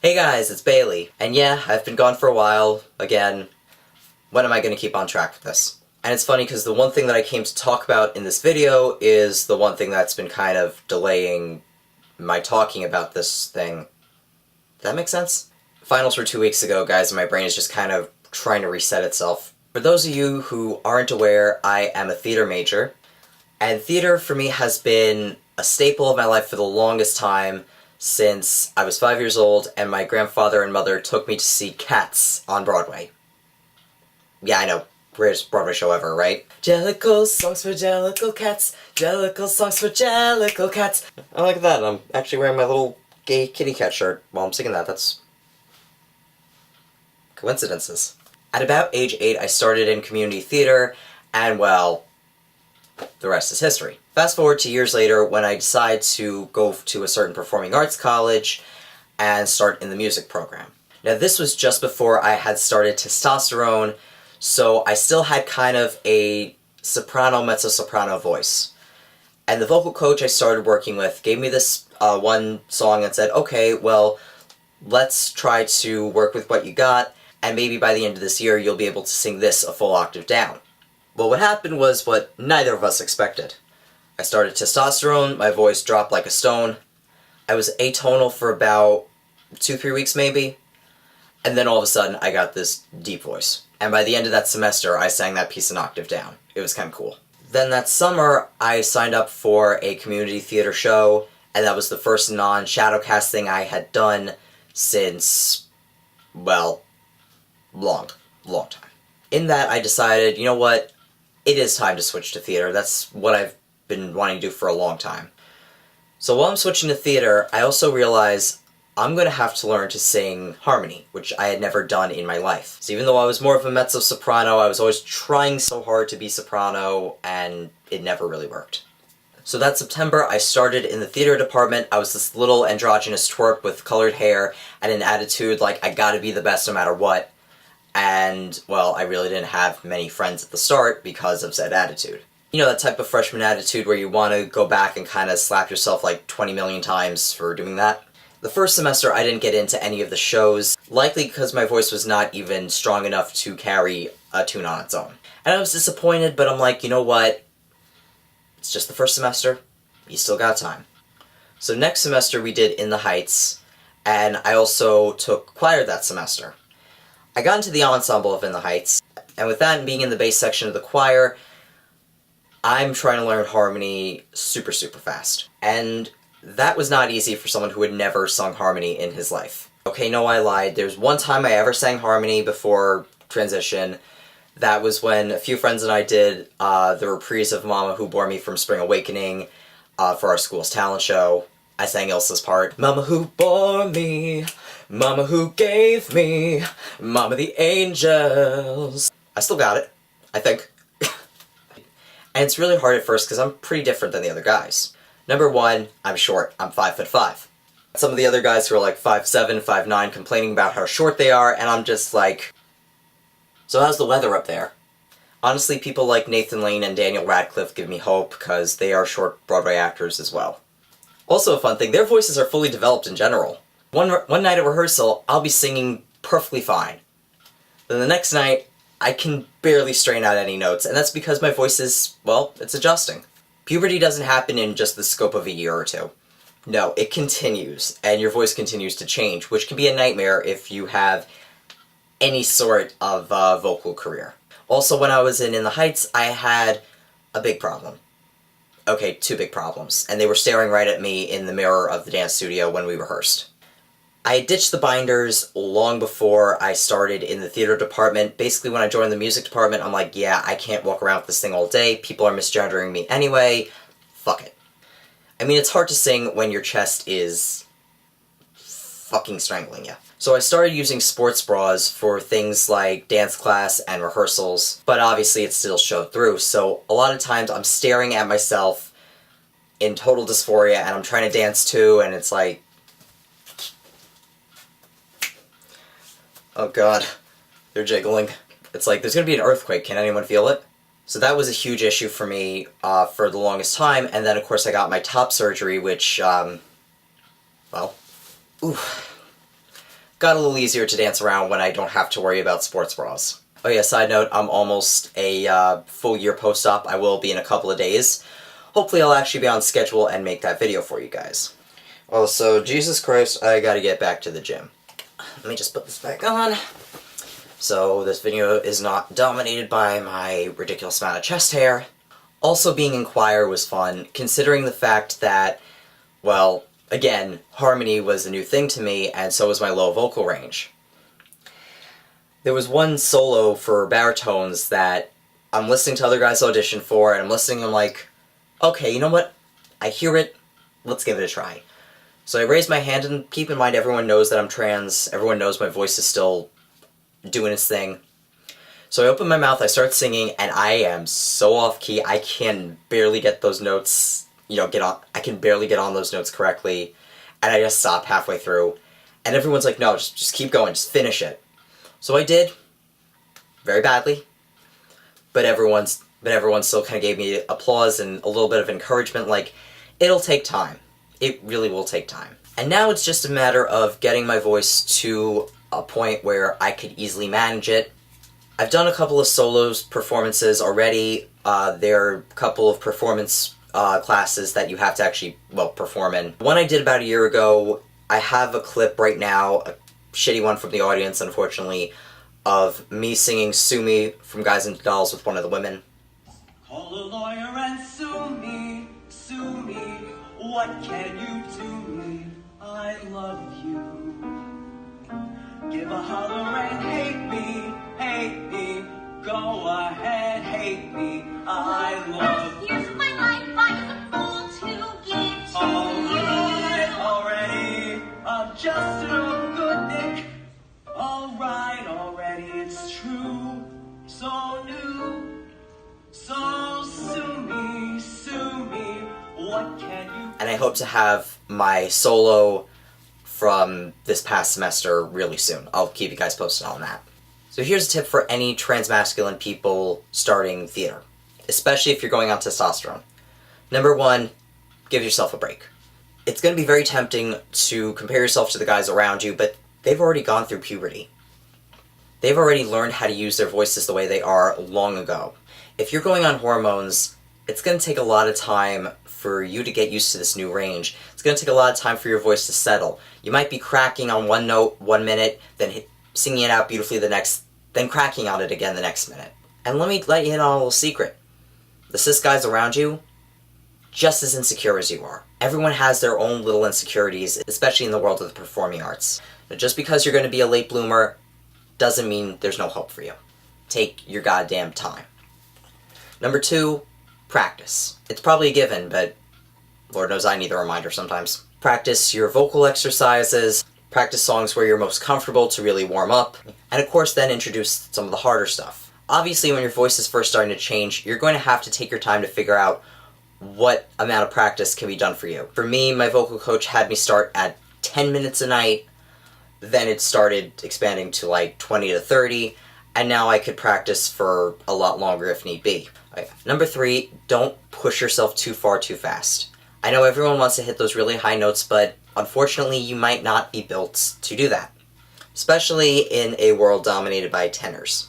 Hey guys, it's Bailey. And yeah, I've been gone for a while. Again, when am I going to keep on track with this? And it's funny because the one thing that I came to talk about in this video is the one thing that's been kind of delaying my talking about this thing. Does that make sense? Finals were 2 weeks ago, guys, and my brain is just kind of trying to reset itself. For those of you who aren't aware, I am a theater major. And theater for me has been a staple of my life for the longest time, since I was 5 years old and my grandfather and mother took me to see Cats on Broadway. Yeah, I know, greatest Broadway show ever, right? Jellicle songs for Jellicle cats, Jellicle songs for Jellicle cats. I like that, I'm actually wearing my little gay kitty cat shirt while I'm singing that. That's coincidences. At about age 8, I started in community theater, and well, the rest is history. Fast forward to years later when I decide to go to a certain performing arts college and start in the music program. Now this was just before I had started testosterone, so I still had kind of a soprano, mezzo-soprano voice. And the vocal coach I started working with gave me this one song and said, okay, well, let's try to work with what you got, and maybe by the end of this year you'll be able to sing this a full octave down. Well, what happened was what neither of us expected. I started testosterone, my voice dropped like a stone, I was atonal for about 2-3 weeks maybe, and then all of a sudden I got this deep voice. And by the end of that semester, I sang that piece an octave down. It was kind of cool. Then that summer, I signed up for a community theater show, and that was the first non-shadowcast thing I had done since, well, long time. In that, I decided, you know what, it is time to switch to theater. That's what I've been wanting to do for a long time. So while I'm switching to theater, I also realize I'm going to have to learn to sing harmony, which I had never done in my life. So even though I was more of a mezzo-soprano, I was always trying so hard to be soprano, and it never really worked. So that September, I started in the theater department. I was this little androgynous twerp with colored hair and an attitude like I gotta be the best no matter what. And, well, I really didn't have many friends at the start because of said attitude. You know, that type of freshman attitude where you want to go back and kind of slap yourself like 20 million times for doing that. The first semester I didn't get into any of the shows, likely because my voice was not even strong enough to carry a tune on its own. And I was disappointed, but I'm like, you know what? It's just the first semester. You still got time. So next semester we did In the Heights, and I also took choir that semester. I got into the ensemble of In the Heights, and with that and being in the bass section of the choir, I'm trying to learn harmony super fast. And that was not easy for someone who had never sung harmony in his life. Okay, no, I lied. There's one time I ever sang harmony before transition. That was when a few friends and I did the reprise of Mama Who Bore Me from Spring Awakening for our school's talent show. I sang Ilsa's part. Mama who bore me, Mama who gave me, Mama the angels. I still got it, I think. And it's really hard at first because I'm pretty different than the other guys. Number one, I'm short. I'm 5'5". Some of the other guys who are like 5'7", 5'9", complaining about how short they are, and I'm just like, so how's the weather up there? Honestly, people like Nathan Lane and Daniel Radcliffe give me hope because they are short Broadway actors as well. Also a fun thing, their voices are fully developed in general. One night at rehearsal, I'll be singing perfectly fine. Then the next night, I can barely strain out any notes, and that's because my voice is, well, it's adjusting. Puberty doesn't happen in just the scope of a year or two. No, it continues, and your voice continues to change, which can be a nightmare if you have any sort of vocal career. Also, when I was in the Heights, I had a big problem. Okay, 2 big problems, and they were staring right at me in the mirror of the dance studio when we rehearsed. I had ditched the binders long before I started in the theater department. Basically, when I joined the music department, I'm like, yeah, I can't walk around with this thing all day. People are misgendering me anyway. Fuck it. I mean, it's hard to sing when your chest is fucking strangling you. So I started using sports bras for things like dance class and rehearsals, but obviously it still showed through, so a lot of times I'm staring at myself in total dysphoria and I'm trying to dance too, and it's like, oh god, they're jiggling. It's like, there's gonna be an earthquake, can anyone feel it? So that was a huge issue for me for the longest time, and then of course I got my top surgery, which, well, ooh. got a little easier to dance around when I don't have to worry about sports bras. Oh yeah, side note, I'm almost a full year post-op. I will be in a couple of days. Hopefully I'll actually be on schedule and make that video for you guys. Also, Jesus Christ, I gotta get back to the gym. Let me just put this back on. So this video is not dominated by my ridiculous amount of chest hair. Also, being in choir was fun, considering the fact that, well, again, harmony was a new thing to me, and so was my low vocal range. There was one solo for baritones that I'm listening to other guys audition for, and I'm listening and I'm like, okay, you know what? I hear it, let's give it a try. So I raised my hand, and keep in mind everyone knows that I'm trans, everyone knows my voice is still doing its thing. So I open my mouth, I start singing, and I am so off key, I can barely get those notes, I can barely get on those notes correctly, and I just stop halfway through. And everyone's like, no, just keep going, just finish it. So I did, very badly, but everyone still kind of gave me applause and a little bit of encouragement, like, it'll take time. It really will take time. And now it's just a matter of getting my voice to a point where I could easily manage it. I've done a couple of solos performances already. There are a couple of performance classes that you have to actually, perform in. One I did about a year ago. I have a clip right now, a shitty one from the audience, unfortunately, of me singing Sue Me from Guys and Dolls with one of the women. Call a lawyer and sue me, what can you do me? I love you. Give a holler and hate me, go ahead, hate me, I love you. Years of my life I am a fool to give to Alright, already, I'm just a good Nick. Alright, already, it's true, so new. So sue me, what can you... And I hope to have my solo from this past semester really soon. I'll keep you guys posted on that. So here's a tip for any transmasculine people starting theater, especially if you're going on testosterone. Number one, give yourself a break. It's going to be very tempting to compare yourself to the guys around you, but they've already gone through puberty. They've already learned how to use their voices the way they are long ago. If you're going on hormones, it's going to take a lot of time for you to get used to this new range. It's going to take a lot of time for your voice to settle. You might be cracking on one note 1 minute, then singing it out beautifully the next, then cracking on it again the next minute. And let me let you in on a little secret. The cis guys around you, just as insecure as you are. Everyone has their own little insecurities, especially in the world of the performing arts. But just because you're going to be a late bloomer doesn't mean there's no hope for you. Take your goddamn time. Number two, practice. It's probably a given, but Lord knows I need a reminder sometimes. Practice your vocal exercises, practice songs where you're most comfortable to really warm up, and of course then introduce some of the harder stuff. Obviously when your voice is first starting to change, you're going to have to take your time to figure out what amount of practice can be done for you. For me, my vocal coach had me start at 10 minutes a night, then it started expanding to like 20 to 30, and now I could practice for a lot longer if need be. Okay. Number three, don't push yourself too far too fast. I know everyone wants to hit those really high notes, but unfortunately you might not be built to do that. Especially in a world dominated by tenors.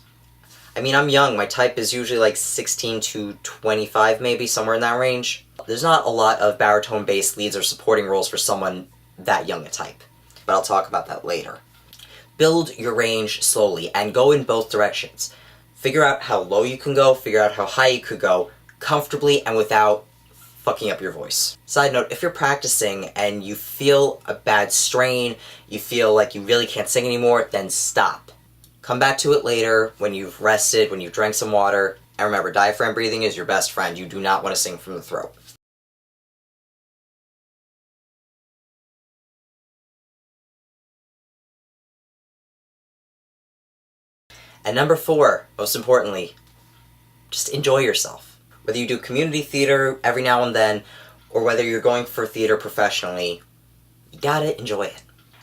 I mean, I'm young, my type is usually like 16 to 25 maybe, somewhere in that range. There's not a lot of baritone-based leads or supporting roles for someone that young a type, but I'll talk about that later. Build your range slowly and go in both directions. Figure out how low you can go, figure out how high you could go, comfortably and without fucking up your voice. Side note, if you're practicing and you feel a bad strain, you feel like you really can't sing anymore, then stop. Come back to it later, when you've rested, when you've drank some water, and remember, diaphragm breathing is your best friend. You do not want to sing from the throat. And number four, most importantly, just enjoy yourself. Whether you do community theater every now and then, or whether you're going for theater professionally, you gotta enjoy it.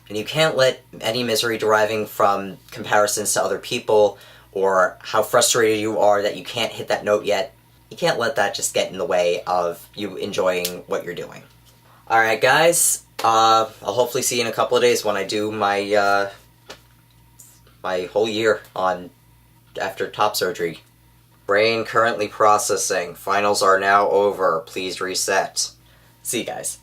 And you can't let any misery deriving from comparisons to other people, or how frustrated you are that you can't hit that note yet, you can't let that just get in the way of you enjoying what you're doing. Alright guys, I'll hopefully see you in a couple of days when I do my my whole year on after top surgery. Brain currently processing. Finals are now over. Please reset. See you guys.